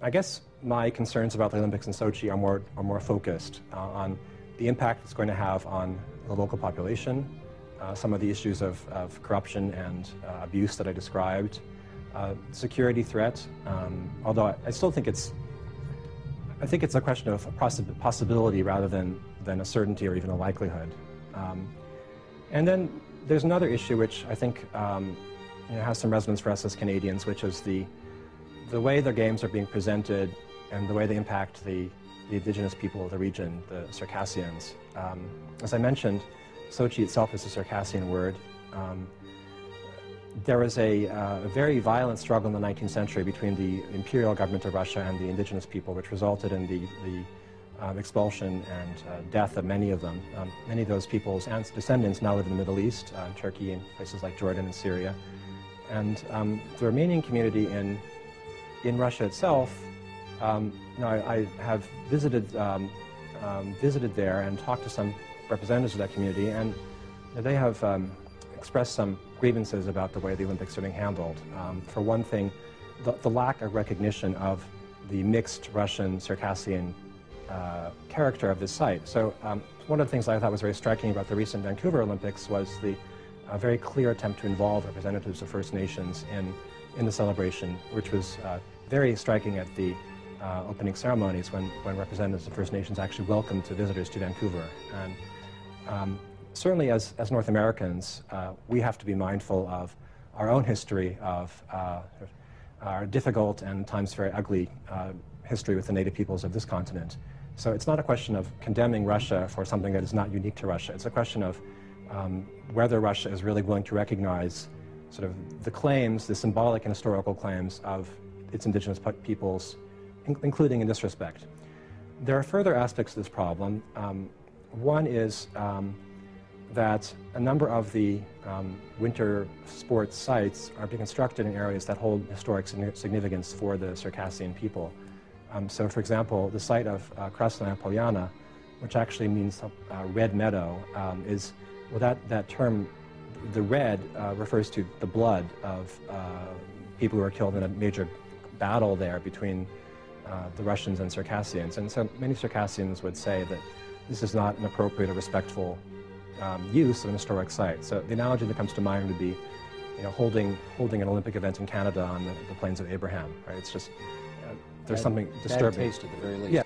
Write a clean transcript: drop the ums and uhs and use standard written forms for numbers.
I guess my concerns about the Olympics in Sochi are more focused on the impact it's going to have on the local population, some of the issues of corruption and abuse that I described, security threat, although I still think it's a question of a possibility rather than a certainty or even a likelihood. And then there's another issue which I think has some resonance for us as Canadians, which is the way the games are being presented and the way they impact the indigenous people of the region, the Circassians. As I mentioned, Sochi itself is a Circassian word. There was a very violent struggle in the 19th century between the imperial government of Russia and the indigenous people, which resulted in the expulsion and death of many of them. Many of those people's descendants now live in the Middle East, Turkey, and places like Jordan and Syria. And the remaining community in Russia itself, I have visited there and talked to some representatives of that community, and they have expressed some grievances about the way the Olympics are being handled. For one thing, the lack of recognition of the mixed Russian Circassian character of this site. So one of the things I thought was very striking about the recent Vancouver Olympics was the very clear attempt to involve representatives of First Nations in the celebration, which was very striking at the opening ceremonies when representatives of First Nations actually welcomed the visitors to Vancouver. And certainly as North Americans, we have to be mindful of our own history of our difficult and at times very ugly history with the native peoples of this continent. So it's not a question of condemning Russia for something that is not unique to Russia. It's a question of whether Russia is really willing to recognize sort of the claims, the symbolic and historical claims of its indigenous peoples, including in this respect. There are further aspects of this problem. One is that a number of the winter sports sites are being constructed in areas that hold historic significance for the Circassian people. So, for example, the site of Krasnaya Polyana, which actually means red meadow, that term, the red, refers to the blood of people who were killed in a major battle there between the Russians and Circassians. And so many Circassians would say that this is not an appropriate or respectful use of an historic site. So the analogy that comes to mind would be, holding an Olympic event in Canada on the plains of Abraham, right? It's just, there's something disturbing. Bad taste at the very least. Yeah.